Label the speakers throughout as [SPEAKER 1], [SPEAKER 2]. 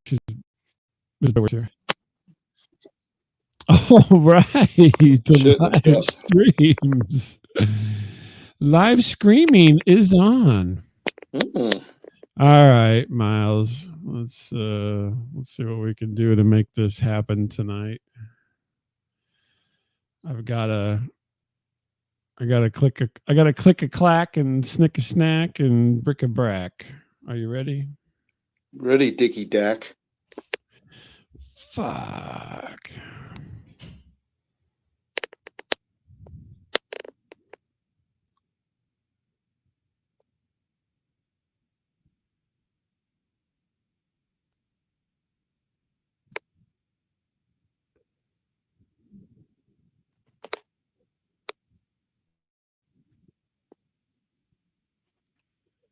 [SPEAKER 1] She's Miss Bower's here. Oh, right. The live streams. Live streaming is on.
[SPEAKER 2] Mm.
[SPEAKER 1] All right, Miles. Let's see what we can do to make this happen tonight. I gotta click a clack and snick a snack and brick a brack. Are you ready?
[SPEAKER 2] Ready, Dickie Dack.
[SPEAKER 1] Fuck.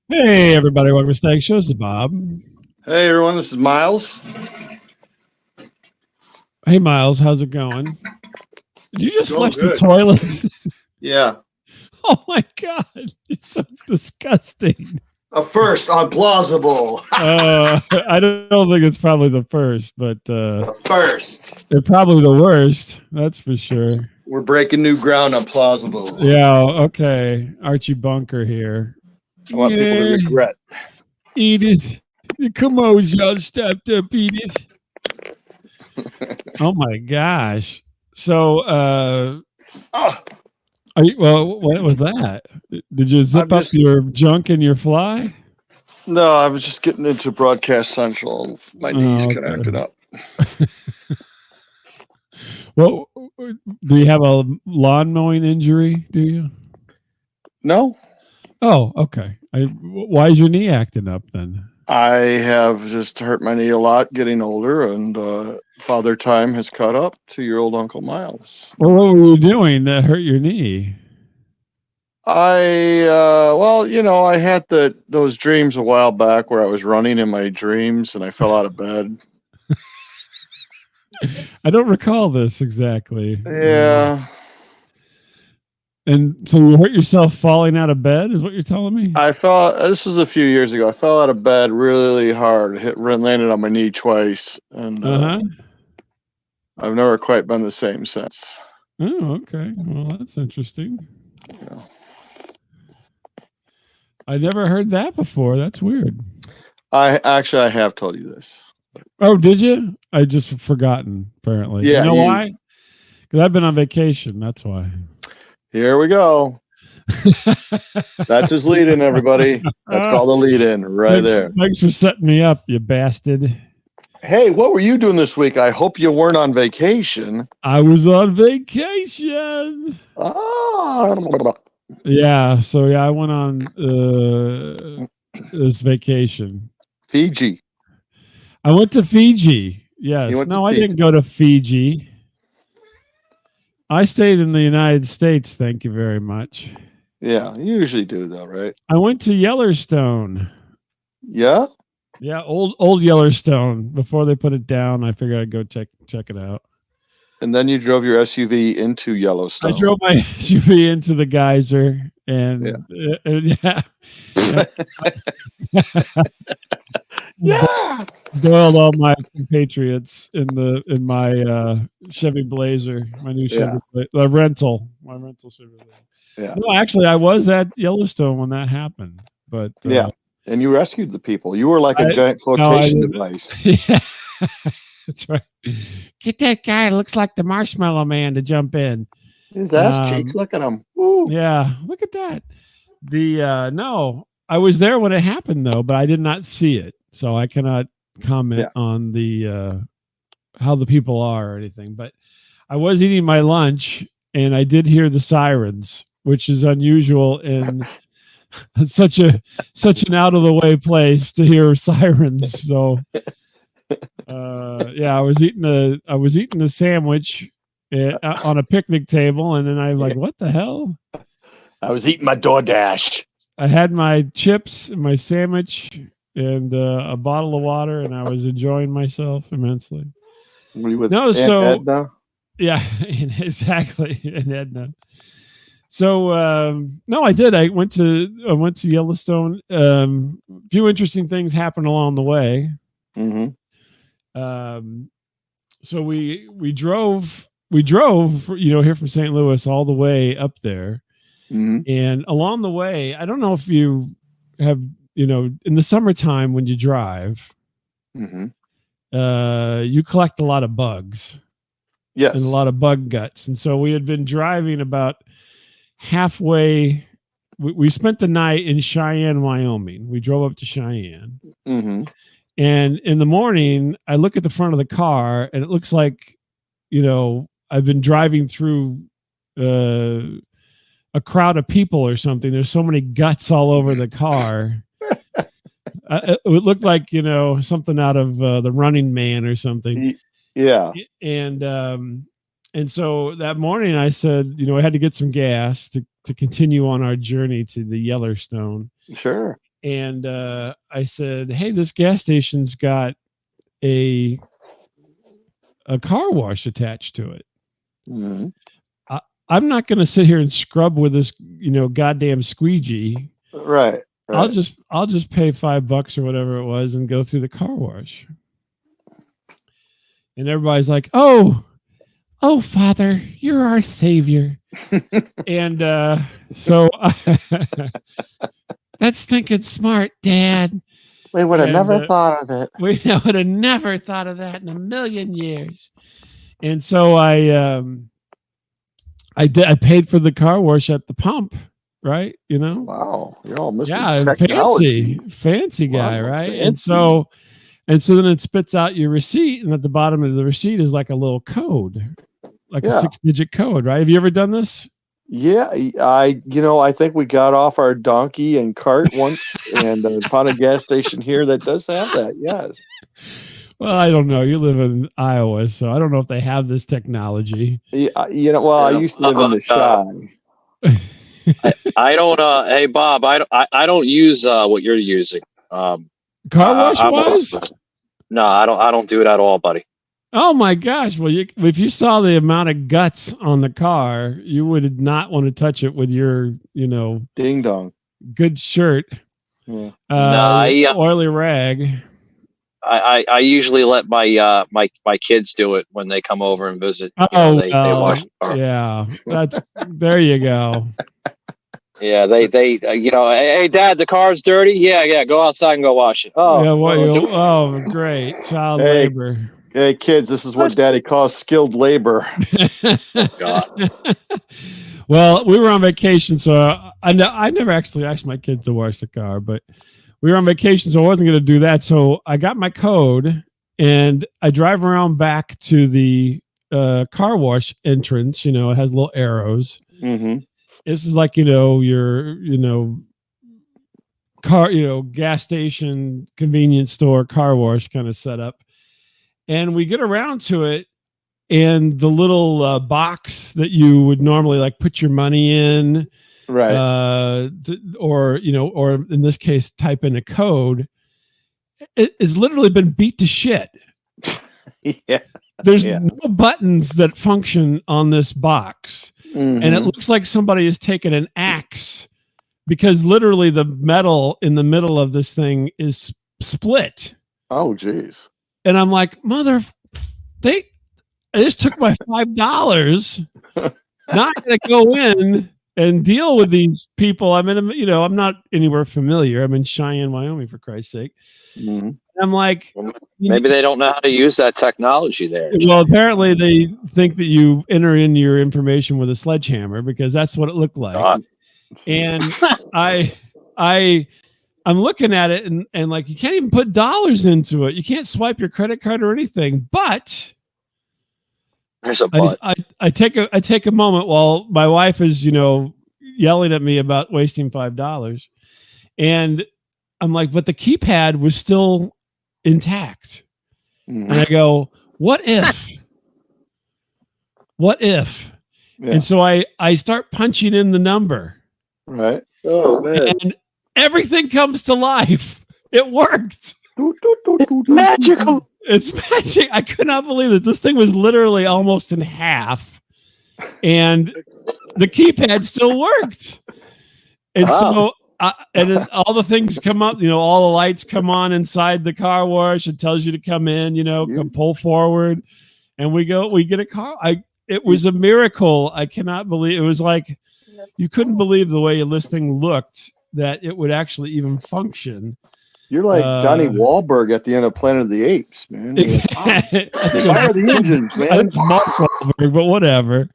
[SPEAKER 1] Hey, everybody. Welcome to Stag Show. This is Bob.
[SPEAKER 2] Hey, everyone. This is Miles.
[SPEAKER 1] Hey, Miles. How's it going? Did you just flush
[SPEAKER 2] good.
[SPEAKER 1] the toilet?
[SPEAKER 2] Yeah.
[SPEAKER 1] Oh, my God. You're so disgusting.
[SPEAKER 2] A first on Plausible.
[SPEAKER 1] I don't think it's probably the first, but
[SPEAKER 2] The first.
[SPEAKER 1] they're probably the worst. That's for sure.
[SPEAKER 2] We're breaking new ground on Plausible.
[SPEAKER 1] Yeah. Okay. Archie Bunker here.
[SPEAKER 2] I want people to regret.
[SPEAKER 1] Edith. Come on, y'all. Stepped up, Edith. Oh, my gosh. So, what was that? Did you zip up your junk in your fly?
[SPEAKER 2] No, I was just getting into Broadcast Central. My knees connected up.
[SPEAKER 1] Well, do you have a lawn mowing injury? Do you?
[SPEAKER 2] No.
[SPEAKER 1] Oh, okay. Why is your knee acting up then?
[SPEAKER 2] I have just hurt my knee a lot getting older, and Father Time has caught up to your old Uncle Miles.
[SPEAKER 1] Well, what were you doing that hurt your knee?
[SPEAKER 2] I had those dreams a while back where I was running in my dreams and I fell out of bed.
[SPEAKER 1] I don't recall this exactly.
[SPEAKER 2] Yeah.
[SPEAKER 1] And so you hurt yourself falling out of bed is what you're telling me?
[SPEAKER 2] This was a few years ago. I fell out of bed really hard, landed on my knee twice, and I've never quite been the same since.
[SPEAKER 1] Oh, okay. Well, that's interesting.
[SPEAKER 2] Yeah.
[SPEAKER 1] I never heard that before. That's weird.
[SPEAKER 2] I have told you this.
[SPEAKER 1] Oh, did you? I just forgotten, apparently.
[SPEAKER 2] Yeah.
[SPEAKER 1] You know why? Because I've been on vacation. That's why.
[SPEAKER 2] Here we go. That's his lead-in, everybody. That's called a lead-in there.
[SPEAKER 1] Thanks for setting me up, you bastard.
[SPEAKER 2] Hey, what were you doing this week? I hope you weren't on vacation.
[SPEAKER 1] I was on vacation.
[SPEAKER 2] Oh.
[SPEAKER 1] Yeah, so I went on this vacation.
[SPEAKER 2] Fiji.
[SPEAKER 1] I went to Fiji. Yes. No, I didn't go to Fiji. I stayed in the United States, thank you very much.
[SPEAKER 2] Yeah, you usually do though, right?
[SPEAKER 1] I went to Yellowstone.
[SPEAKER 2] Yeah?
[SPEAKER 1] Yeah, old Yellowstone. Before they put it down, I figured I'd go check it out.
[SPEAKER 2] And then you drove your SUV into Yellowstone.
[SPEAKER 1] I drove my SUV into the geyser and
[SPEAKER 2] yeah.
[SPEAKER 1] Boiled all my compatriots in my Chevy Blazer, my new Chevy my rental Chevy Blazer.
[SPEAKER 2] Yeah.
[SPEAKER 1] No, actually, I was at Yellowstone when that happened, but
[SPEAKER 2] yeah, and you rescued the people. You were like a giant flotation device.
[SPEAKER 1] Yeah, that's right. Get that guy. Looks like the Marshmallow Man to jump in.
[SPEAKER 2] His ass cheeks. Look at him. Ooh.
[SPEAKER 1] Yeah, look at that. No, I was there when it happened though, but I did not see it, so I cannot comment on the how the people are or anything. But I was eating my lunch and I did hear the sirens, which is unusual in such an out of the way place to hear sirens. So I was eating a sandwich on a picnic table, and then I'm like, what the hell?
[SPEAKER 2] I was eating my DoorDash.
[SPEAKER 1] I had my chips and my sandwich and a bottle of water, and I was enjoying myself immensely.
[SPEAKER 2] Were you with Edna?
[SPEAKER 1] Yeah, exactly, and Edna. So no, I did. I went to Yellowstone. A few interesting things happened along the way.
[SPEAKER 2] Mm-hmm.
[SPEAKER 1] So we drove, here from St. Louis all the way up there.
[SPEAKER 2] Mm-hmm.
[SPEAKER 1] And along the way, I don't know if you have, in the summertime when you drive,
[SPEAKER 2] Mm-hmm.
[SPEAKER 1] You collect a lot of bugs.
[SPEAKER 2] Yes.
[SPEAKER 1] And a lot of bug guts. And so we had been driving about halfway. We spent the night in Cheyenne, Wyoming. We drove up to Cheyenne.
[SPEAKER 2] Mm-hmm.
[SPEAKER 1] And in the morning, I look at the front of the car and it looks like, I've been driving through a crowd of people or something. There's so many guts all over the car. It looked like, something out of The Running Man or something.
[SPEAKER 2] Yeah.
[SPEAKER 1] And so that morning I said, I had to get some gas to continue on our journey to the Yellowstone.
[SPEAKER 2] Sure.
[SPEAKER 1] And I said, hey, this gas station's got a car wash attached to it.
[SPEAKER 2] Mm-hmm.
[SPEAKER 1] I'm not going to sit here and scrub with this, goddamn squeegee.
[SPEAKER 2] Right.
[SPEAKER 1] I'll just pay $5 or whatever it was and go through the car wash. And everybody's like, oh, Father, you're our savior. And so that's thinking smart, Dad.
[SPEAKER 2] We would have never thought of it.
[SPEAKER 1] We would have never thought of that in a million years. And so I paid for the car wash at the pump, right?
[SPEAKER 2] Wow, you're all Mr. Technology.
[SPEAKER 1] fancy guy,
[SPEAKER 2] wow,
[SPEAKER 1] right?
[SPEAKER 2] Fancy.
[SPEAKER 1] And so then it spits out your receipt, and at the bottom of the receipt is like a little code, like a 6-digit code, right? Have you ever done this?
[SPEAKER 2] Yeah, I think we got off our donkey and cart once and found a gas station here that does have that. Yes.
[SPEAKER 1] Well, I don't know. You live in Iowa, so I don't know if they have this technology.
[SPEAKER 2] Yeah, I used to live in the Shy.
[SPEAKER 3] I don't. Hey, Bob, I don't use what you're using.
[SPEAKER 1] Car wash wise?
[SPEAKER 3] No, I don't do it at all, buddy.
[SPEAKER 1] Oh my gosh! Well, if you saw the amount of guts on the car, you would not want to touch it with your,
[SPEAKER 2] ding dong,
[SPEAKER 1] good shirt, oily rag.
[SPEAKER 3] I usually let my kids do it when they come over and visit. They wash the car.
[SPEAKER 1] Yeah, there you go.
[SPEAKER 3] Yeah, they hey, Dad, the car's dirty. Yeah, go outside and go wash it. Oh,
[SPEAKER 1] yeah, great child labor.
[SPEAKER 2] Hey kids, this is what Daddy calls skilled labor.
[SPEAKER 3] God.
[SPEAKER 1] Well, we were on vacation, so I never actually asked my kids to wash the car, but we were on vacation, so I wasn't going to do that. So I got my code, and I drive around back to the car wash entrance. It has little arrows.
[SPEAKER 2] Mm-hmm.
[SPEAKER 1] This is like, your, car, gas station, convenience store, car wash kind of setup. And we get around to it, and the little box that you would normally like put your money in,
[SPEAKER 2] right?
[SPEAKER 1] Or in this case, type in a code. It has literally been beat to shit.
[SPEAKER 2] Yeah.
[SPEAKER 1] There's no buttons that function on this box.
[SPEAKER 2] Mm-hmm.
[SPEAKER 1] And it looks like somebody has taken an axe, because literally the metal in the middle of this thing is split.
[SPEAKER 2] Oh, geez.
[SPEAKER 1] And I'm like, they just took my $5. Not going to go in and deal with these people. I mean, I'm not anywhere familiar. I'm in Cheyenne, Wyoming, for Christ's sake.
[SPEAKER 2] Mm-hmm.
[SPEAKER 1] I'm like,
[SPEAKER 3] maybe they don't know how to use that technology there.
[SPEAKER 1] Well, apparently they think that you enter in your information with a sledgehammer, because that's what it looked like.
[SPEAKER 3] God.
[SPEAKER 1] And I'm looking at it and like, you can't even put dollars into it. You can't swipe your credit card or anything. But
[SPEAKER 3] there's a but.
[SPEAKER 1] I take a moment while my wife is, yelling at me about wasting $5. And I'm like, but the keypad was still intact. Mm-hmm. And I go, what if? Yeah. And so I start punching in the number.
[SPEAKER 2] Right. Oh, man.
[SPEAKER 1] And everything comes to life. It worked.
[SPEAKER 3] It's magical.
[SPEAKER 1] It's magic. I could not believe it. This thing was literally almost in half, and the keypad still worked. And so and then all the things come up, all the lights come on inside the car wash. It tells you to come in, come pull forward, and we get a car. It was a miracle. I cannot believe it was like you couldn't believe the way this thing looked, that it would actually even function.
[SPEAKER 2] You're like Donnie Wahlberg at the end of Planet of the Apes, man. Like, fire the engines, man.
[SPEAKER 1] I think Mark Wahlberg, but whatever.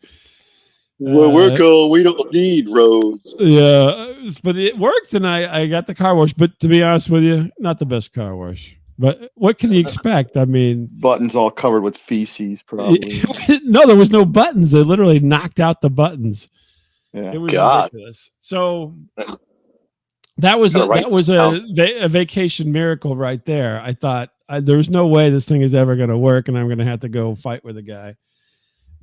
[SPEAKER 3] Well, we're cool. We don't need roads.
[SPEAKER 1] Yeah, but it worked, and I got the car wash. But to be honest with you, not the best car wash. But what can you expect? I mean,
[SPEAKER 2] buttons all covered with feces, probably.
[SPEAKER 1] No, there was no buttons. They literally knocked out the buttons.
[SPEAKER 2] Yeah.
[SPEAKER 1] It was ridiculous. So that was a vacation miracle right there. I thought there's no way this thing is ever going to work, and I'm going to have to go fight with a guy.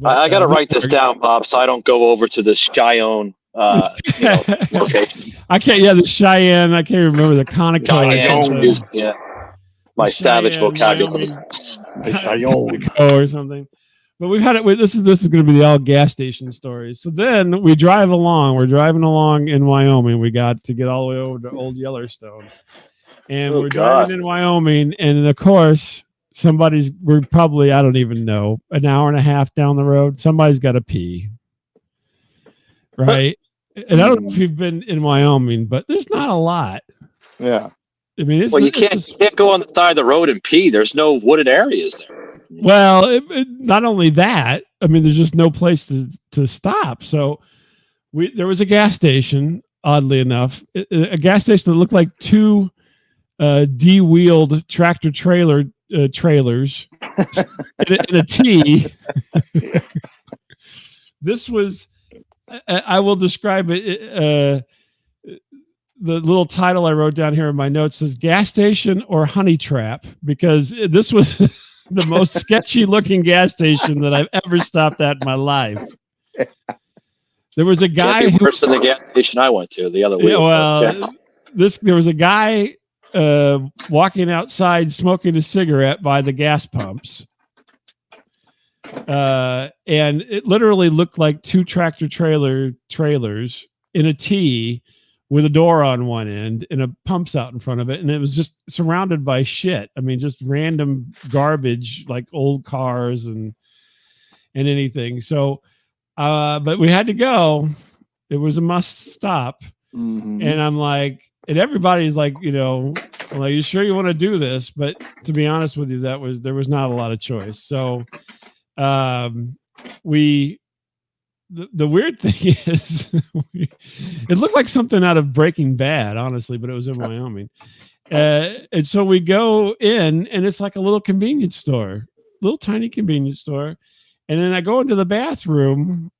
[SPEAKER 1] But,
[SPEAKER 3] I got to write this down, Bob, so I don't go over to the Cheyenne location.
[SPEAKER 1] I can't. Yeah, the Cheyenne. I can't remember the Conoco.
[SPEAKER 3] Yeah, my savage vocabulary.
[SPEAKER 1] Or something. But we've had it. This is going to be the all gas station stories. So then we drive along. We're driving along in Wyoming. We got to get all the way over to Old Yellowstone, and we're driving in Wyoming. And of course, we're probably, I don't even know, an hour and a half down the road. Somebody's got to pee, right? And I don't know if you've been in Wyoming, but there's not a lot.
[SPEAKER 2] Yeah.
[SPEAKER 1] I mean,
[SPEAKER 3] you can't go on the side of the road and pee. There's no wooded areas there.
[SPEAKER 1] Well, not only that, I mean, there's just no place to stop. So there was a gas station, oddly enough, a gas station that looked like two de-wheeled tractor trailers in a T. This was, I will describe it. The little title I wrote down here in my notes says gas station or honey trap, because this was the most sketchy looking gas station that I've ever stopped at in my life. There was a guy
[SPEAKER 3] worse than the gas station I went to the other week.
[SPEAKER 1] Yeah, well, there was a guy walking outside smoking a cigarette by the gas pumps. And it literally looked like two tractor trailers in a T with a door on one end and a pumps out in front of it. And it was just surrounded by shit. I mean, just random garbage, like old cars and anything. So, but we had to go. It was a must stop.
[SPEAKER 2] Mm-hmm.
[SPEAKER 1] And I'm like, and everybody's like, I'm like, you sure you want to do this? But to be honest with you, there was not a lot of choice. So, the weird thing is it looked like something out of Breaking Bad, honestly, but it was in Wyoming. And so we go in, and it's like a little convenience store, little tiny convenience store. And then I go into the bathroom,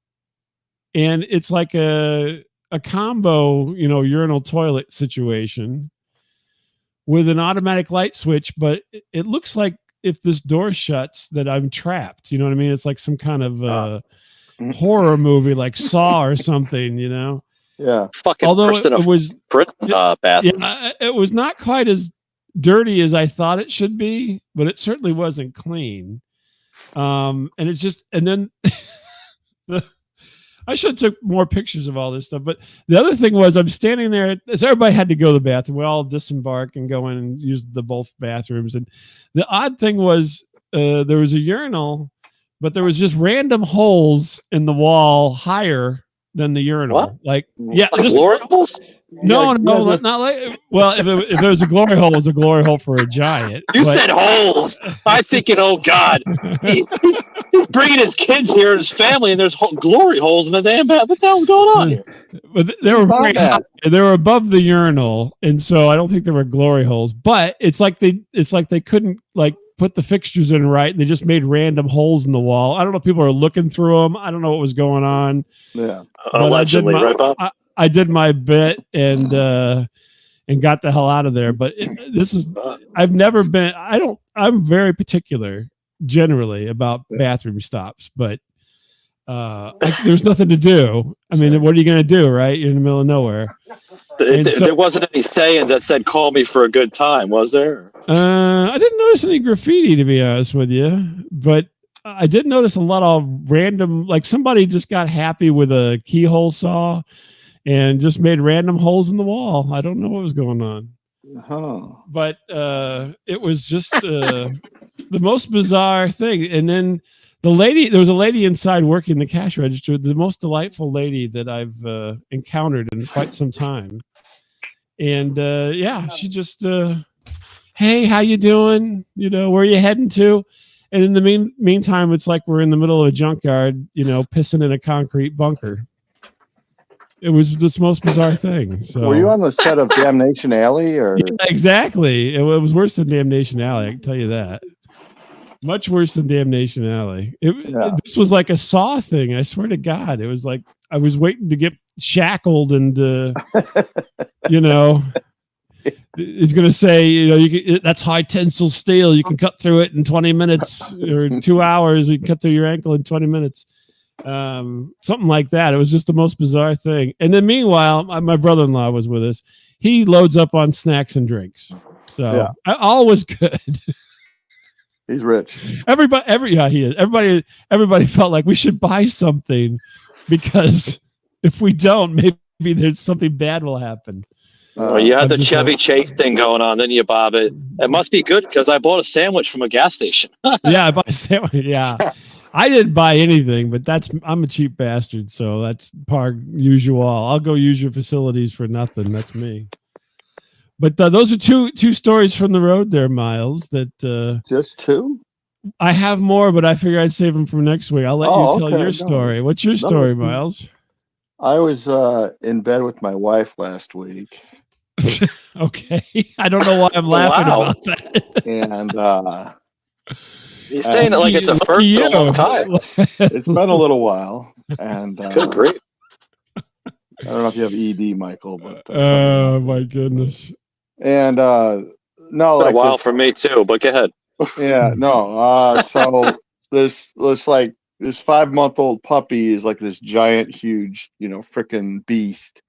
[SPEAKER 1] and it's like a combo, urinal toilet situation with an automatic light switch, but it looks like if this door shuts that I'm trapped. You know what I mean? It's like some kind of horror movie like Saw or something,
[SPEAKER 2] Yeah.
[SPEAKER 3] Fucking
[SPEAKER 1] although it was
[SPEAKER 3] bathroom.
[SPEAKER 1] It was not quite as dirty as I thought it should be, but it certainly wasn't clean. And it's just, and then I should have took more pictures of all this stuff. But the other thing was I'm standing there, as everybody had to go to the bathroom. We all disembark and go in and use both bathrooms. And the odd thing was there was a urinal, but there was just random holes in the wall higher than the urinal.
[SPEAKER 3] What?
[SPEAKER 1] Like
[SPEAKER 3] just glory holes?
[SPEAKER 1] No, not like. Well, if it was a glory hole, it was a glory hole for a giant.
[SPEAKER 3] You said holes. I'm thinking, oh God, he's bringing his kids here and his family, and there's glory holes in the damn bath. What the hell's going on here?
[SPEAKER 1] But they were above the urinal, and so I don't think there were glory holes. But it's like they couldn't put the fixtures in right. They just made random holes in the wall. I don't know if people are looking through them. I don't know what was going on.
[SPEAKER 2] Yeah,
[SPEAKER 3] allegedly, right, Bob?
[SPEAKER 1] I did my bit and got the hell out of there. But I've never been. I'm very particular generally about bathroom stops, but there's nothing to do. I mean, what are you going to do, right? You're in the middle of nowhere.
[SPEAKER 3] There wasn't any sayings that said, call me for a good time, was there?
[SPEAKER 1] I didn't notice any graffiti, to be honest with you, but I did notice a lot of random, like somebody just got happy with a keyhole saw and just made random holes in the wall. I don't know what was going on. But it was just the most bizarre thing. And then there was a lady inside working the cash register, the most delightful lady that I've encountered in quite some time. And she just, hey, how you doing? Where are you heading to? And in the meantime, it's like we're in the middle of a junkyard, pissing in a concrete bunker. It was this most bizarre thing. So,
[SPEAKER 2] were you on the set of Damnation Alley, or?
[SPEAKER 1] Yeah, exactly. It was worse than Damnation Alley. I can tell you that. Much worse than Damnation Alley. This was like a Saw thing. I swear to God, it was like I was waiting to get shackled, and it's going to say, that's high tensile steel. You can cut through it in 20 minutes or 2 hours. You can cut through your ankle in 20 minutes. Something like that. It was just the most bizarre thing. And then meanwhile, my brother-in-law was with us. He loads up on snacks and drinks. So all was good.
[SPEAKER 2] He's rich.
[SPEAKER 1] He is. Everybody felt like we should buy something, because if we don't, maybe there's something bad will happen.
[SPEAKER 3] Well, you had the Chevy Chase thing going on, then you Bob it. It must be good, because I bought a sandwich from a gas station.
[SPEAKER 1] Yeah, I bought a sandwich. Yeah. I didn't buy anything, but I'm a cheap bastard, so that's par usual. I'll go use your facilities for nothing. That's me. But those are two stories from the road there, Miles. That
[SPEAKER 2] just two?
[SPEAKER 1] I have more, but I figure I'd save them for next week. I'll let you tell your story. What's your story, Miles?
[SPEAKER 2] I was in bed with my wife last week.
[SPEAKER 1] Okay, I don't know why I'm laughing about that.
[SPEAKER 2] And
[SPEAKER 3] you're saying it like it's a first in a long time.
[SPEAKER 2] It's been a little while, and
[SPEAKER 3] good grief.
[SPEAKER 2] I don't know if you have ED, Michael, but
[SPEAKER 1] oh my goodness.
[SPEAKER 2] And no,
[SPEAKER 3] it's been a while for me too. But go ahead.
[SPEAKER 2] Yeah, no. So this 5-month-old puppy is like this giant, huge, freaking beast.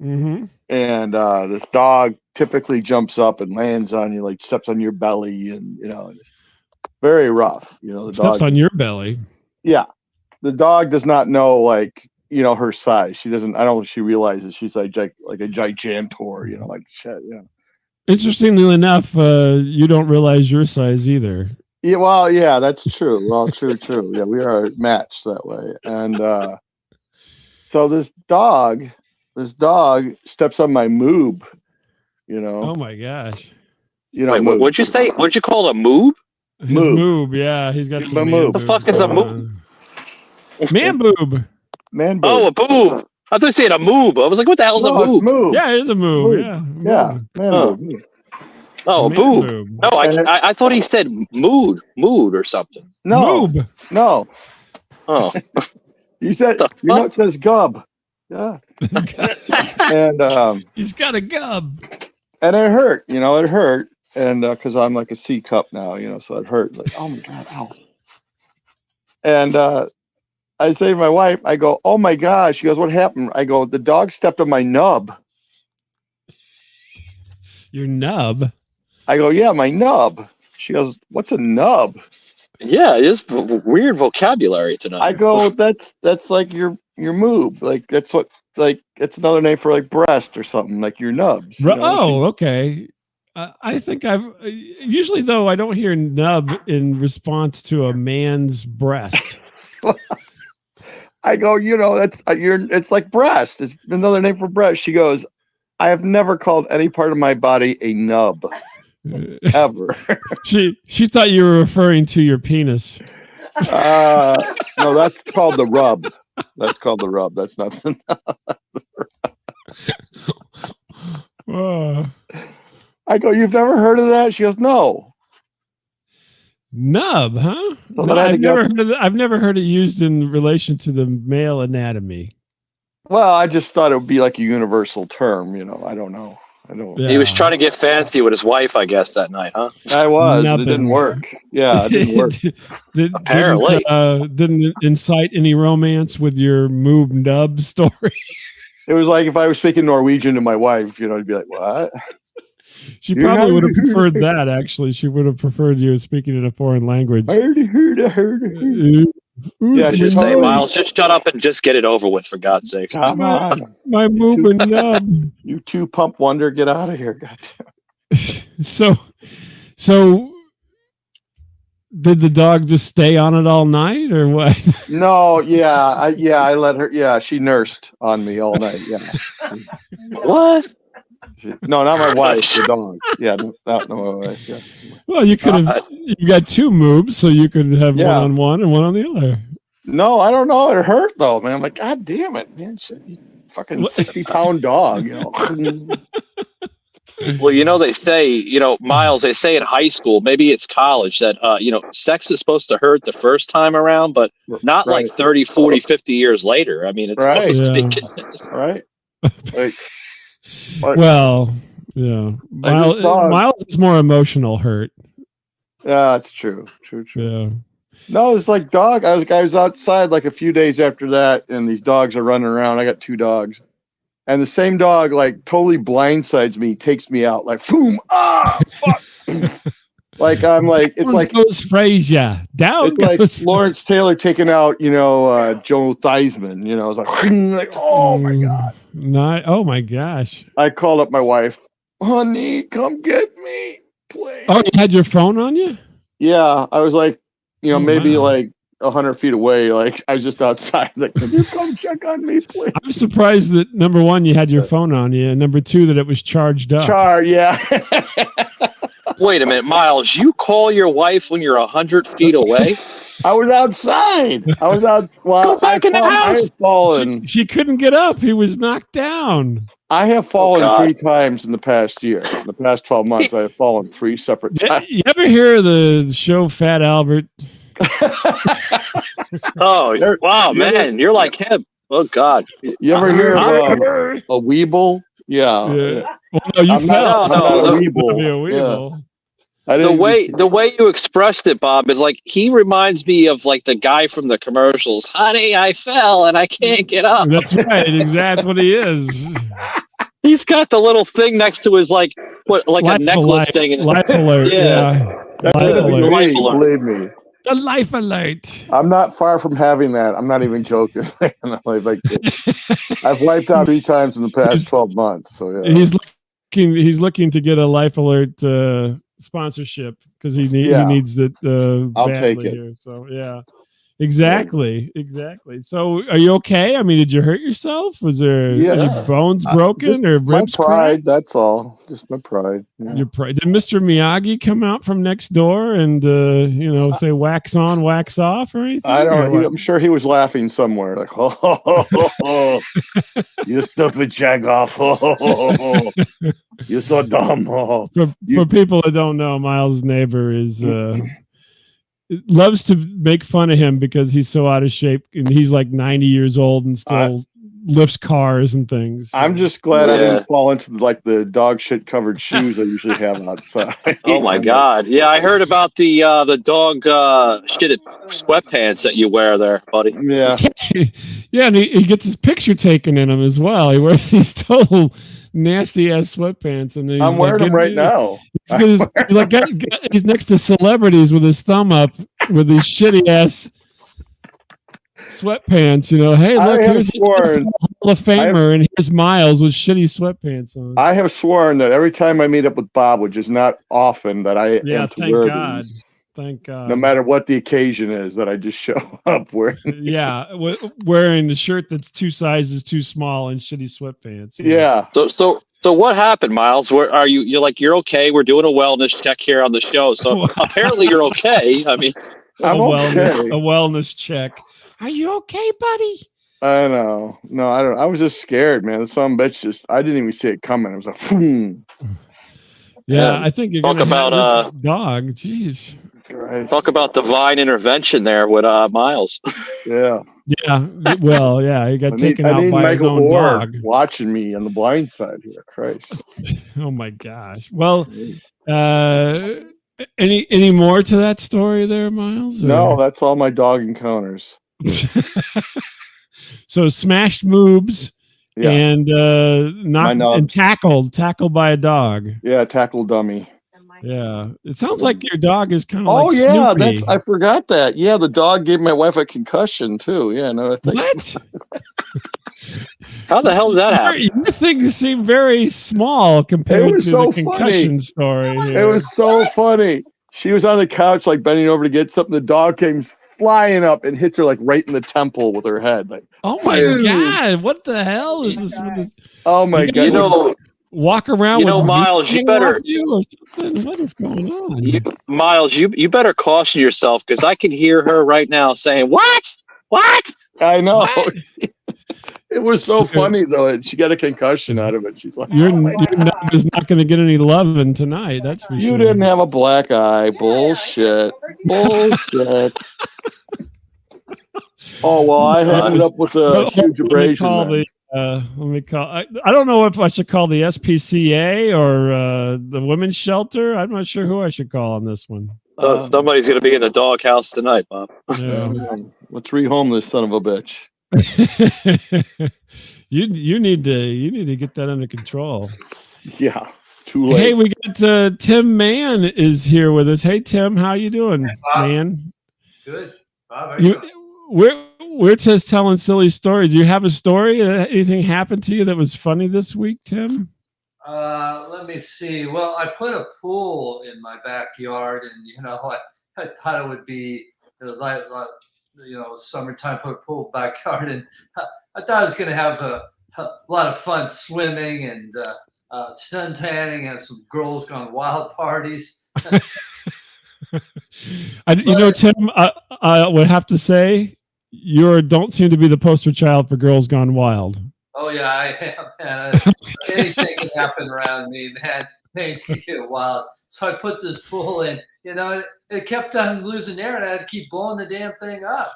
[SPEAKER 1] Mm-hmm.
[SPEAKER 2] And this dog typically jumps up and lands on you, like steps on your belly, and it's very rough. The
[SPEAKER 1] steps
[SPEAKER 2] dog
[SPEAKER 1] on your belly.
[SPEAKER 2] Yeah, the dog does not know her size. She doesn't. I don't think she realizes she's like a gigantor. Like shit. Yeah.
[SPEAKER 1] Interestingly enough, you don't realize your size either.
[SPEAKER 2] Yeah. Well, yeah, that's true. Well, true. Yeah, we are matched that way. And so this dog steps on my moob.
[SPEAKER 1] Oh my gosh.
[SPEAKER 3] Wait, what'd you say? What'd you call a moob?
[SPEAKER 1] His moob, yeah, he's got some
[SPEAKER 2] moob.
[SPEAKER 3] The fuck is a moob?
[SPEAKER 1] Man boob.
[SPEAKER 2] Man boob.
[SPEAKER 3] Oh, a boob. I thought you said a moob. I was like, what the hell is a moob?
[SPEAKER 2] Moob?
[SPEAKER 1] Yeah, it's a moob. Yeah.
[SPEAKER 2] Man boob.
[SPEAKER 3] Oh, a boob. No, I thought he said mood or something.
[SPEAKER 2] No.
[SPEAKER 1] Moob.
[SPEAKER 2] No.
[SPEAKER 3] Oh.
[SPEAKER 2] You said, it says gub. Yeah. And
[SPEAKER 1] he's got a gub.
[SPEAKER 2] And it hurt, it hurt. And because I'm like a C cup now, so it hurt. Like, oh my God, ow. And I say to my wife, I go, oh my God. She goes, what happened? I go, the dog stepped on my nub.
[SPEAKER 1] Your nub?
[SPEAKER 2] I go, yeah, my nub. She goes, what's a nub?
[SPEAKER 3] Yeah, it is weird vocabulary tonight.
[SPEAKER 2] I go, that's like your moob. Like that's what, like it's another name for like breast or something, like your nubs.
[SPEAKER 1] Okay. I think I've usually though I don't hear nub in response to a man's breast.
[SPEAKER 2] I go, that's it's like breast. It's another name for breast. She goes, I have never called any part of my body a nub. Ever.
[SPEAKER 1] She thought you were referring to your penis.
[SPEAKER 2] No, that's called the rub. That's called the rub. That's not the nub. I go, you've never heard of that? She goes, no.
[SPEAKER 1] Nub, huh?
[SPEAKER 2] So
[SPEAKER 1] no, I've never heard it used in relation to the male anatomy.
[SPEAKER 2] Well, I just thought it would be like a universal term, I don't know.
[SPEAKER 1] Yeah.
[SPEAKER 3] He was trying to get fancy with his wife, I guess, that night, huh?
[SPEAKER 2] I was. It didn't work. Yeah, it didn't work.
[SPEAKER 3] Apparently.
[SPEAKER 1] Didn't incite any romance with your moob nub story.
[SPEAKER 2] It was like if I was speaking Norwegian to my wife, I'd be like, what?
[SPEAKER 1] She probably would have preferred that, actually. She would have preferred you speaking in a foreign language.
[SPEAKER 2] Yeah, she's
[SPEAKER 3] Just say,
[SPEAKER 2] hungry.
[SPEAKER 3] Miles, just shut up and just get it over with, for God's sake.
[SPEAKER 2] Come on.
[SPEAKER 1] My moving nub.
[SPEAKER 2] You two pump wonder, get out of here. Goddamn.
[SPEAKER 1] So did the dog just stay on it all night or what?
[SPEAKER 2] No, I let her. Yeah, she nursed on me all night. Yeah.
[SPEAKER 3] What?
[SPEAKER 2] No, not my wife, the dog. Yeah, not my wife. Yeah.
[SPEAKER 1] Well, you could have. You got two moves, so you could have one on one and one on the other.
[SPEAKER 2] No, I don't know. It hurt though, man. I'm like, God damn it, man! Shit, you fucking 60-pound dog, you know.
[SPEAKER 3] Well, they say, Miles, they say in high school, maybe it's college, that, sex is supposed to hurt the first time around, but not like 30, 40, 50 years later. I mean, it's supposed to be.
[SPEAKER 2] Right.
[SPEAKER 1] Well, yeah. Miles is more emotional hurt.
[SPEAKER 2] Yeah, that's true. True.
[SPEAKER 1] Yeah.
[SPEAKER 2] No, it's like dog. I was outside like a few days after that, and these dogs are running around. I got 2 dogs. And the same dog, like, totally blindsides me, takes me out, like, boom, fuck. Like, I'm like, it's like
[SPEAKER 1] goes Frazier. Down
[SPEAKER 2] it's like Lawrence Taylor taking out, Joe Theismann. It's like, oh my God.
[SPEAKER 1] Oh my gosh.
[SPEAKER 2] I called up my wife, honey, come get me, please.
[SPEAKER 1] Oh, you had your phone on you?
[SPEAKER 2] Yeah, I was like, maybe like 100 feet away. Like, I was just outside. Like, can you come check on me, please?
[SPEAKER 1] I'm surprised that number one, you had your phone on you, and number two, that it was charged up.
[SPEAKER 2] Yeah.
[SPEAKER 3] Wait a minute, Miles. You call your wife when you're 100 feet away?
[SPEAKER 2] I was outside. Well,
[SPEAKER 3] go back in the house.
[SPEAKER 2] I had fallen.
[SPEAKER 1] She couldn't get up. He was knocked down.
[SPEAKER 2] I have fallen 3 times in the past year. In the past 12 months, I have fallen 3 separate times.
[SPEAKER 1] You ever hear of the show Fat Albert?
[SPEAKER 3] Oh, wow, man. You're like him. Oh, God.
[SPEAKER 2] You ever hear of a weeble? Yeah.
[SPEAKER 1] Well, no, you fell.
[SPEAKER 2] I'm not a weeble. Yeah.
[SPEAKER 3] The way you expressed it, Bob, is like he reminds me of like the guy from the commercials. Honey, I fell and I can't get up.
[SPEAKER 1] That's right. That's what he is.
[SPEAKER 3] He's got the little thing next to his like a necklace thing.
[SPEAKER 1] Life alert. Yeah.
[SPEAKER 2] Life alert. Believe me.
[SPEAKER 1] The life alert.
[SPEAKER 2] I'm not far from having that. I'm not even joking. I've wiped out 3 times in the past 12 months. So yeah.
[SPEAKER 1] He's looking to get a life alert sponsorship because he needs it
[SPEAKER 2] I'll
[SPEAKER 1] badly
[SPEAKER 2] take it
[SPEAKER 1] here. So yeah. Exactly. So are you okay? I mean, did you hurt yourself? Was there any bones broken or ribs
[SPEAKER 2] my pride,
[SPEAKER 1] cracked?
[SPEAKER 2] that's all. Just my pride. Yeah.
[SPEAKER 1] Your pride. Did Mr. Miyagi come out from next door and say wax on, wax off or anything?
[SPEAKER 2] I don't know. I'm sure he was laughing somewhere. Like, oh, you stupid jagoff. You're so dumb.
[SPEAKER 1] For people that don't know, Miles' neighbor is loves to make fun of him because he's so out of shape, and he's like 90 years old and still lifts cars and things. So.
[SPEAKER 2] I'm just glad I didn't fall into like the dog shit covered shoes I usually have outside.
[SPEAKER 3] Oh my God! Yeah, I heard about the dog shitted sweatpants that you wear there, buddy.
[SPEAKER 2] Yeah,
[SPEAKER 1] yeah, and he gets his picture taken in them as well. He wears these total nasty ass sweatpants, and
[SPEAKER 2] I'm wearing them right now.
[SPEAKER 1] He's next to celebrities with his thumb up with these shitty ass sweatpants. Hey, look, here's a Hall of Famer, and here's Miles with shitty sweatpants on.
[SPEAKER 2] I have sworn that every time I meat up with Bob, which is not often, that I am to wear these.
[SPEAKER 1] Thank God.
[SPEAKER 2] No matter what the occasion is, that I just show up wearing.
[SPEAKER 1] Yeah, wearing the shirt that's 2 sizes too small and shitty sweatpants.
[SPEAKER 2] Yeah.
[SPEAKER 3] So what happened, Miles? Where are you? You're okay. We're doing a wellness check here on the show. So apparently you're okay. I mean,
[SPEAKER 2] a
[SPEAKER 1] wellness check. Are you okay, buddy?
[SPEAKER 2] I know. No, I don't. I was just scared, man. The son of a bitch I didn't even see it coming. It was like, boom.
[SPEAKER 1] Yeah, I think you're
[SPEAKER 3] talk about
[SPEAKER 1] this dog. Jeez.
[SPEAKER 2] Right.
[SPEAKER 3] Talk about divine intervention there with Miles.
[SPEAKER 2] Yeah.
[SPEAKER 1] Yeah. Well, yeah, he got taken out by his own dog.
[SPEAKER 2] Watching me on the blind side here. Christ.
[SPEAKER 1] Oh my gosh. Well, any more to that story there, Miles? Or?
[SPEAKER 2] No, that's all my dog encounters.
[SPEAKER 1] So smashed moobs and knocked and tackled by a dog.
[SPEAKER 2] Yeah, tackle dummy.
[SPEAKER 1] Yeah, it sounds like your dog is kind of
[SPEAKER 2] Oh
[SPEAKER 1] like
[SPEAKER 2] yeah,
[SPEAKER 1] Snoopy.
[SPEAKER 2] I forgot that. Yeah, the dog gave my wife a concussion too. Yeah, no, I think.
[SPEAKER 1] What?
[SPEAKER 3] How the hell did that happen?
[SPEAKER 1] Your things seem very small compared
[SPEAKER 2] was
[SPEAKER 1] to
[SPEAKER 2] so
[SPEAKER 1] the concussion
[SPEAKER 2] funny.
[SPEAKER 1] story.
[SPEAKER 2] It
[SPEAKER 1] Here.
[SPEAKER 2] was so funny. She was on the couch, like bending over to get something. The dog came flying up and hits her like right in the temple with her head. Like,
[SPEAKER 1] Oh my
[SPEAKER 2] boom!
[SPEAKER 1] God! What the hell is this? With this?
[SPEAKER 2] Oh my
[SPEAKER 1] You
[SPEAKER 2] god!
[SPEAKER 3] You know,
[SPEAKER 1] walk around
[SPEAKER 3] you know,
[SPEAKER 1] with
[SPEAKER 3] Miles, you
[SPEAKER 1] meat
[SPEAKER 3] better,
[SPEAKER 1] off you or something? What is going on?
[SPEAKER 3] Miles, you better caution yourself because I can hear her right now saying, "What? What?"
[SPEAKER 2] I know.
[SPEAKER 1] What?
[SPEAKER 2] It was so funny though. And she got a concussion out of it. She's like,
[SPEAKER 1] Your
[SPEAKER 2] "Oh my
[SPEAKER 1] nub
[SPEAKER 2] God.
[SPEAKER 1] is not going to get any loving tonight. That's for
[SPEAKER 2] You
[SPEAKER 1] sure.
[SPEAKER 2] didn't have a black eye. Bullshit. Bullshit." Oh well, I ended up with a huge abrasion.
[SPEAKER 1] Let me call. I don't know if I should call the SPCA or the women's shelter. I'm not sure who I should call on this one.
[SPEAKER 3] Somebody's gonna be in the doghouse tonight, Bob.
[SPEAKER 1] Yeah.
[SPEAKER 2] Let's rehome this son of a bitch.
[SPEAKER 1] you need to get that under control.
[SPEAKER 2] Yeah, too late.
[SPEAKER 1] Hey, we got Tim Mann is here with us. Hey Tim, how you doing, man?
[SPEAKER 4] Good. Bob,
[SPEAKER 1] We're just telling silly stories. Do you have a story? Anything happened to you that was funny this week, Tim?
[SPEAKER 4] let me see. Well, I put a pool in my backyard, and I thought it would be like summertime. Put a pool backyard, and I thought I was going to have a lot of fun swimming and sun tanning and some girls gone wild parties.
[SPEAKER 1] Tim, I would have to say you don't seem to be the poster child for Girls Gone Wild.
[SPEAKER 4] Oh yeah, I am, man. Anything can happen around me, man. Things can get wild. So I put this pool in. It kept on losing air, and I had to keep blowing the damn thing up.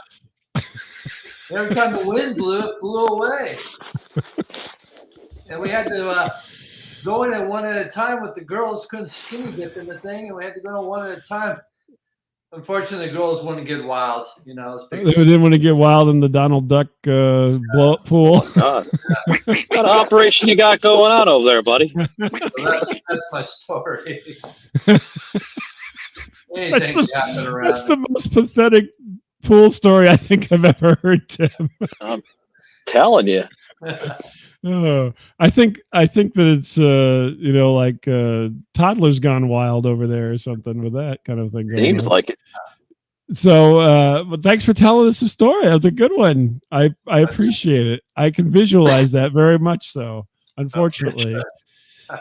[SPEAKER 4] Every time the wind blew, it blew away. And we had to go in one at a time with the girls. Couldn't skinny dip in the thing, and we had to go one at a time. Unfortunately, the girls wouldn't get wild. They
[SPEAKER 1] didn't want to get wild in the Donald Duck blow-up pool.
[SPEAKER 3] Oh, God. What kind of operation you got going on over there, buddy?
[SPEAKER 4] Well, that's my story.
[SPEAKER 1] That's the most pathetic pool story I think I've ever heard, Tim.
[SPEAKER 3] I'm telling you.
[SPEAKER 1] I think that it's like Toddler's Gone Wild over there or something with that kind of thing going
[SPEAKER 3] Seems
[SPEAKER 1] on.
[SPEAKER 3] like it.
[SPEAKER 1] So but thanks for telling us the story. That was a good one. I appreciate it. I can visualize that very much so. Unfortunately.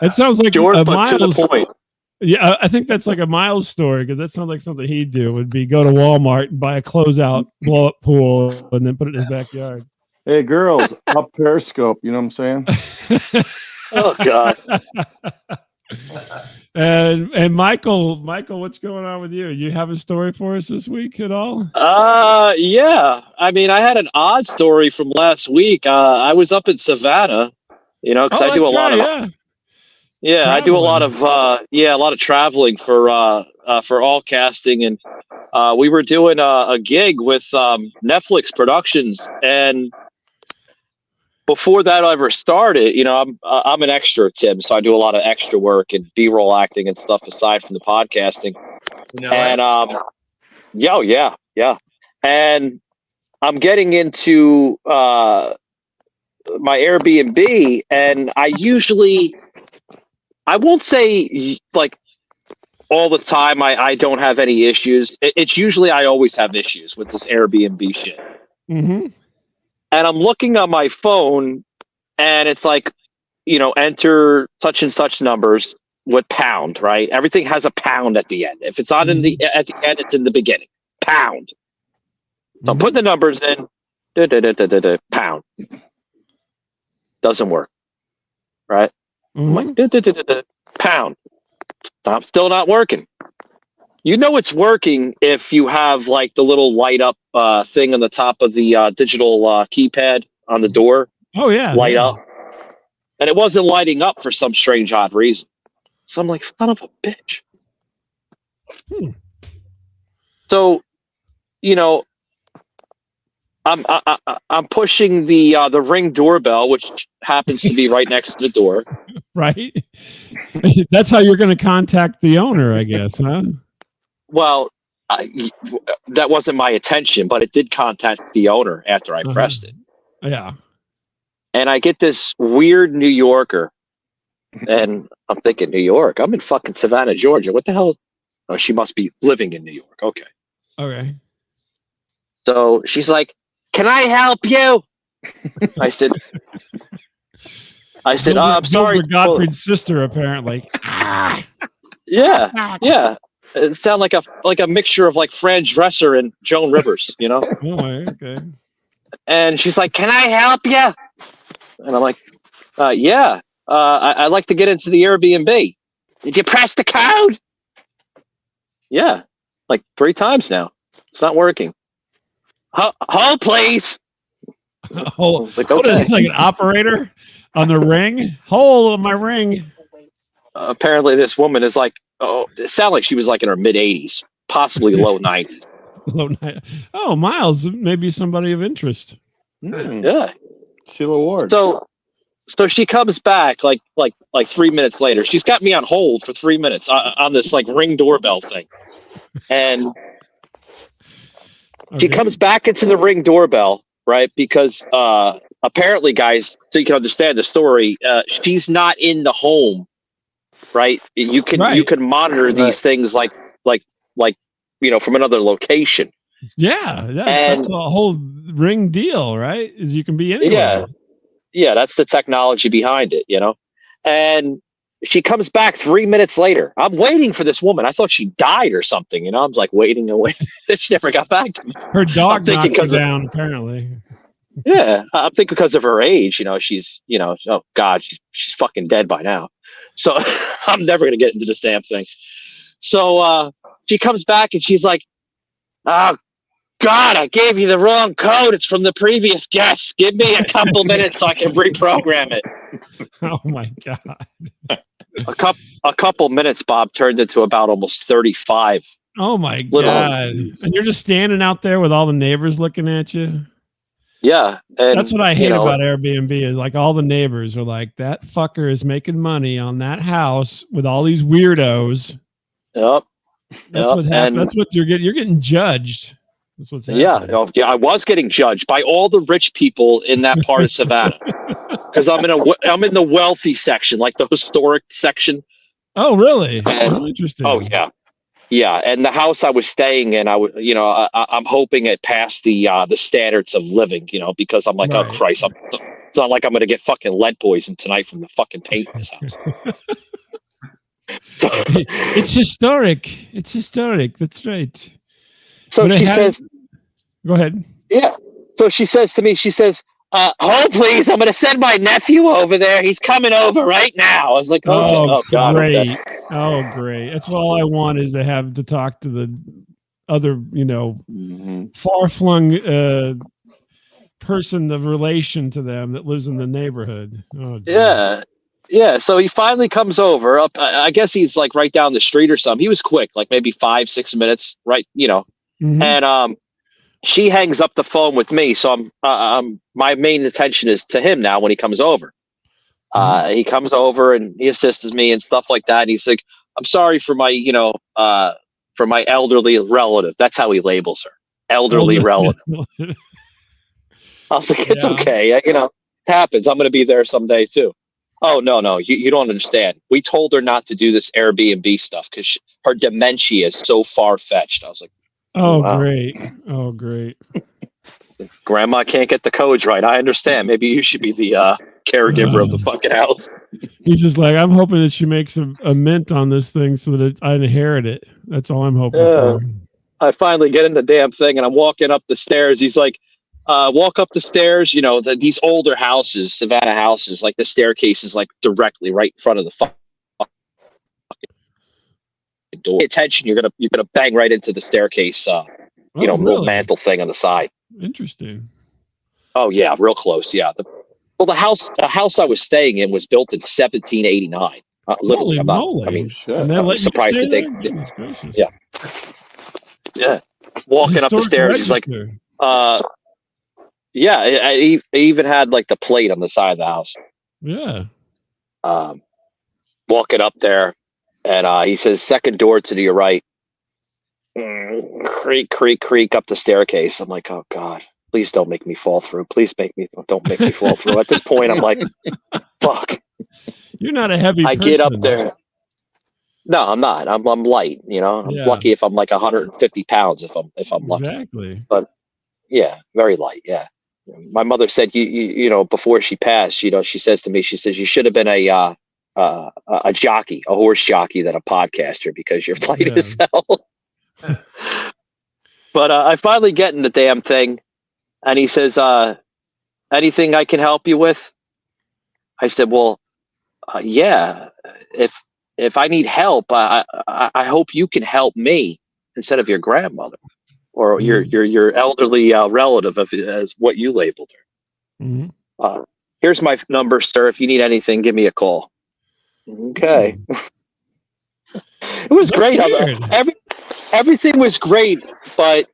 [SPEAKER 1] It sounds like
[SPEAKER 3] George,
[SPEAKER 1] a
[SPEAKER 3] but to
[SPEAKER 1] Miles
[SPEAKER 3] the point.
[SPEAKER 1] Yeah, I think that's like a Miles story because that sounds like something he'd do would be go to Walmart and buy a closeout blow up pool and then put it in his backyard.
[SPEAKER 2] Hey, girls, up Periscope. You know what I'm saying?
[SPEAKER 3] Oh God.
[SPEAKER 1] And Michael, what's going on with you? You have a story for us this week at all?
[SPEAKER 3] Yeah. I mean, I had an odd story from last week. I was up in Savannah, because I do a lot of I do a lot of traveling for all casting, and we were doing a gig with Netflix Productions, and before that ever started, I'm an extra, Tim, so I do a lot of extra work and B-roll acting and stuff aside from the podcasting. And yeah, and I'm getting into my Airbnb, and I won't say like all the time I don't have any issues. It's usually I always have issues with this Airbnb shit.
[SPEAKER 1] Mm-hmm.
[SPEAKER 3] And I'm looking on my phone, and it's like, enter such and such numbers with pound, right? Everything has a pound at the end. If it's not at the end, it's in the beginning. Pound. So I'm putting the numbers in. Pound. Doesn't work. Right? I'm like, pound. I'm still not working. It's working if you have like the little light up thing on the top of the digital keypad on the door.
[SPEAKER 1] Oh yeah,
[SPEAKER 3] light up, and it wasn't lighting up for some strange odd reason. So I'm like, son of a bitch. So, I'm pushing the Ring doorbell, which happens to be right next to the door.
[SPEAKER 1] Right. That's how you're going to contact the owner, I guess, huh?
[SPEAKER 3] Well, that wasn't my intention, but it did contact the owner after I pressed it.
[SPEAKER 1] Yeah.
[SPEAKER 3] And I get this weird New Yorker, and I'm thinking, New York? I'm in fucking Savannah, Georgia. What the hell? Oh, she must be living in New York. Okay.
[SPEAKER 1] Okay.
[SPEAKER 3] So she's like, "Can I help you?" I said, I'm sorry.
[SPEAKER 1] Gilbert Gottfried's sister, apparently.
[SPEAKER 3] Yeah. It sounded like a mixture of like Fran Dresser and Joan Rivers, you know?
[SPEAKER 1] Oh, okay.
[SPEAKER 3] And she's like, "Can I help you?" And I'm like, "Yeah. I'd like to get into the Airbnb. Did you press the code?" Yeah, like 3 times now. It's not working. Hold, please.
[SPEAKER 1] Oh,
[SPEAKER 3] like, okay.
[SPEAKER 1] What is it, like an operator on the ring? Hold on my ring.
[SPEAKER 3] Apparently, this woman is like, it sounded like she was like in her mid 80s, possibly low 90s.
[SPEAKER 1] Oh, Miles, maybe somebody of interest.
[SPEAKER 3] Yeah,
[SPEAKER 2] Sheila Ward.
[SPEAKER 3] So she comes back like 3 minutes later. She's got me on hold for 3 minutes on this like Ring doorbell thing, and she comes back into the Ring doorbell, right? Because apparently, guys, so you can understand the story, she's not in the home, right? You can monitor these things like from another location.
[SPEAKER 1] Yeah, that's a whole Ring deal, right? Is you can be anywhere.
[SPEAKER 3] Yeah, that's the technology behind it, you know? And she comes back 3 minutes later. I'm waiting for this woman. I thought she died or something, you know? I'm like waiting and waiting. She never got back to me.
[SPEAKER 1] Her dog knocked her down, apparently.
[SPEAKER 3] Yeah, I'm thinking because of her age, you know, she's, oh God, she's fucking dead by now. So I'm never going to get into this damn thing. So she comes back and she's like, "Oh, God, I gave you the wrong code. It's from the previous guest. Give me a couple minutes so I can reprogram it."
[SPEAKER 1] Oh my God.
[SPEAKER 3] A couple minutes, Bob, turned into about almost 35.
[SPEAKER 1] Oh my God. And you're just standing out there with all the neighbors looking at you.
[SPEAKER 3] Yeah. And
[SPEAKER 1] that's what I hate about Airbnb is like all the neighbors are like, that fucker is making money on that house with all these weirdos.
[SPEAKER 3] Yep.
[SPEAKER 1] That's what happened. That's what you're getting judged. That's what's happening.
[SPEAKER 3] Yeah, I was getting judged by all the rich people in that part of Savannah because I'm in the wealthy section, like the historic section.
[SPEAKER 1] Oh, really?
[SPEAKER 3] And,
[SPEAKER 1] interesting.
[SPEAKER 3] Oh, yeah. And the house I was staying in, I'm hoping it passed the standards of living, because I'm like, right. Oh Christ, it's not like I'm going to get fucking lead poison tonight from the fucking paint in this house.
[SPEAKER 1] It's historic. It's historic. That's right.
[SPEAKER 3] So she says,
[SPEAKER 1] "Go ahead."
[SPEAKER 3] Yeah. So she says to me, "Hold, please. I'm going to send my nephew over there. He's coming over right now." I was like, "Oh God,
[SPEAKER 1] great!
[SPEAKER 3] Okay.
[SPEAKER 1] Oh, great! That's all I want is to have to talk to the other, far-flung person of relation to them that lives in the neighborhood." Oh, geez.
[SPEAKER 3] Yeah. So he finally comes over. I guess he's like right down the street or something. He was quick, like maybe 5-6 minutes, right?
[SPEAKER 1] Mm-hmm.
[SPEAKER 3] And she hangs up the phone with me. So my main attention is to him now when he comes over. He comes over and he assists me and stuff like that. And he's like, "I'm sorry for my, for my elderly relative." That's how he labels her, elderly relative. I was like, "It's okay. It happens. I'm going to be there someday too." "Oh, no, you don't understand. We told her not to do this Airbnb stuff because her dementia is so far-fetched." I was like,
[SPEAKER 1] "Oh,
[SPEAKER 3] wow.
[SPEAKER 1] Great. Oh, great.
[SPEAKER 3] Grandma can't get the codes right. I understand. Maybe you should be the caregiver of the fucking house."
[SPEAKER 1] He's just like, "I'm hoping that she makes a mint on this thing so that I inherit it. That's all I'm hoping for."
[SPEAKER 3] I finally get in the damn thing and I'm walking up the stairs. He's like, "Walk up the stairs." These older houses, Savannah houses, like the staircase is like directly right in front of the fucking door. Pay attention, you're gonna bang right into the staircase. Little mantle thing on the side.
[SPEAKER 1] Interesting.
[SPEAKER 3] Oh yeah, real close. Yeah. The house I was staying in was built in 1789. Literally, I'm surprised that they. Yeah. Walking
[SPEAKER 1] Historic
[SPEAKER 3] up the stairs, he's like, Yeah, I even had like the plate on the side of the house.
[SPEAKER 1] Yeah.
[SPEAKER 3] Walking up there, and he says, "Second door to your right." Creak, creak, creak up the staircase. I'm like, "Oh God, please don't make me fall through. Please don't make me fall through." At this point, I'm like, "Fuck."
[SPEAKER 1] You're not a heavy
[SPEAKER 3] I
[SPEAKER 1] person.
[SPEAKER 3] get up there. No, I'm not. I'm light. You know, I'm lucky if I'm like 150 pounds if I'm lucky.
[SPEAKER 1] Exactly.
[SPEAKER 3] But yeah, very light. Yeah. My mother said, you know, before she passed, you know, she says to me, she says, you should have been a jockey, a horse jockey, than a podcaster because you're light as hell. But I finally get in the damn thing, and he says, anything I can help you with? I said, well, yeah, if I need help, I hope you can help me instead of your grandmother or your elderly relative, as what you labeled her.
[SPEAKER 1] Mm-hmm.
[SPEAKER 3] Here's my number, sir. If you need anything, give me a call. Okay. It was great. Everything was great, but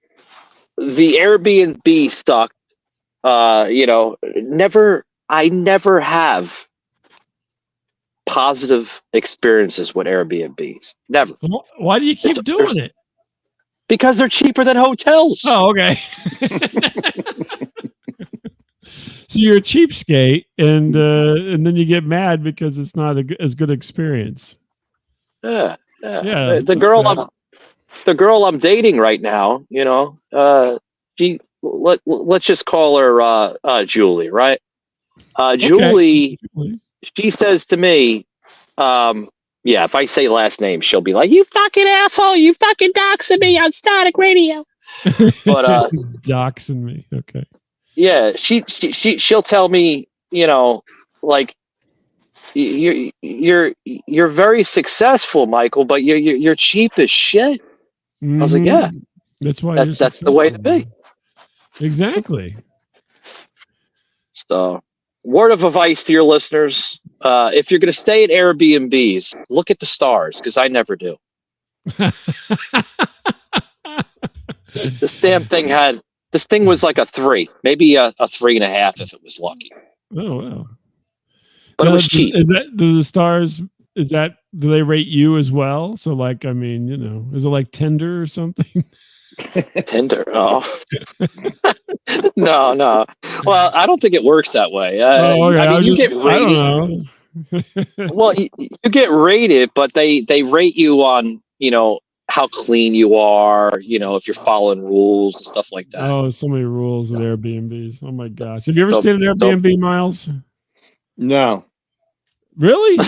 [SPEAKER 3] the Airbnb sucked. You know, I never have positive experiences with Airbnbs. Never.
[SPEAKER 1] Why do you keep doing it?
[SPEAKER 3] Because they're cheaper than hotels.
[SPEAKER 1] Oh, okay. So you're a cheapskate, and then you get mad because it's not as good experience.
[SPEAKER 3] Yeah. The girl I'm dating right now, you know, let's just call her Julie, right? Julie, she says to me, yeah, if I say last name, she'll be like, "You fucking asshole! You fucking doxing me on Static Radio." But
[SPEAKER 1] doxing me, okay.
[SPEAKER 3] Yeah, she'll tell me, you know, like, you're very successful, Michael, but you're cheap as shit. I was like, yeah,
[SPEAKER 1] that's why
[SPEAKER 3] that's the way to be.
[SPEAKER 1] Exactly.
[SPEAKER 3] So, word of advice to your listeners: if you're going to stay at Airbnbs, look at the stars, because I never do. This thing was like a 3, maybe a 3.5 if it was lucky.
[SPEAKER 1] Oh wow!
[SPEAKER 3] But
[SPEAKER 1] now,
[SPEAKER 3] it was cheap.
[SPEAKER 1] Do the stars? Do they rate you as well? So, like, I mean, you know, is it like Tinder or something?
[SPEAKER 3] Tinder? Oh, no. Well, I don't think it works that way.
[SPEAKER 1] Okay.
[SPEAKER 3] I mean, you get rated.
[SPEAKER 1] I don't know.
[SPEAKER 3] Well, you get rated, but they rate you on, you know, how clean you are, you know, if you're following rules and stuff like that.
[SPEAKER 1] Oh, so many rules at Airbnbs. Oh my gosh. Have you ever stayed at Airbnb, Miles?
[SPEAKER 2] No.
[SPEAKER 1] Really?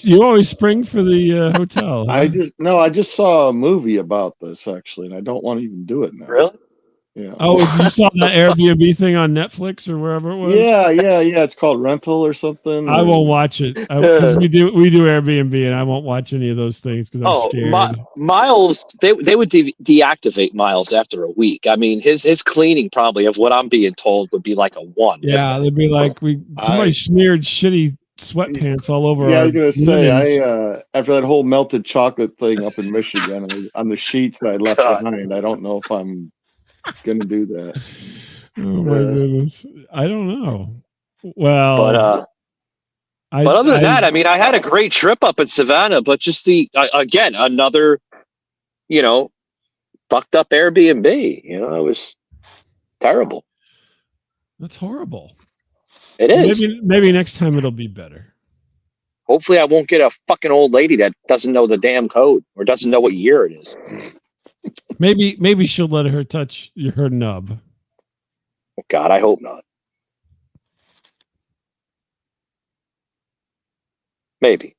[SPEAKER 1] You always spring for the hotel. Huh?
[SPEAKER 2] I just saw a movie about this actually, and I don't want to even do it now.
[SPEAKER 3] Really?
[SPEAKER 2] Yeah.
[SPEAKER 1] Oh, you saw that Airbnb thing on Netflix or wherever it was?
[SPEAKER 2] Yeah. It's called Rental or something.
[SPEAKER 1] I won't watch it. Because we do Airbnb, and I won't watch any of those things because I'm scared.
[SPEAKER 3] Miles, they would deactivate Miles after a week. I mean, his cleaning probably, of what I'm being told, would be like a 1.
[SPEAKER 1] Yeah, they'd be like, somebody smeared shitty sweatpants all over.
[SPEAKER 2] Yeah, I was gonna say, after that whole melted chocolate thing up in Michigan on the sheets that I left behind, I don't know if I'm gonna do that.
[SPEAKER 1] Oh my goodness, I don't know. Well,
[SPEAKER 3] but other than that, I mean, I had a great trip up in Savannah, but just again, another, you know, fucked up Airbnb. You know, it was terrible.
[SPEAKER 1] That's horrible.
[SPEAKER 3] It is.
[SPEAKER 1] Maybe next time it'll be better.
[SPEAKER 3] Hopefully I won't get a fucking old lady that doesn't know the damn code or doesn't know what year it is.
[SPEAKER 1] Maybe she'll let her touch her nub.
[SPEAKER 3] Oh God, I hope not. Maybe.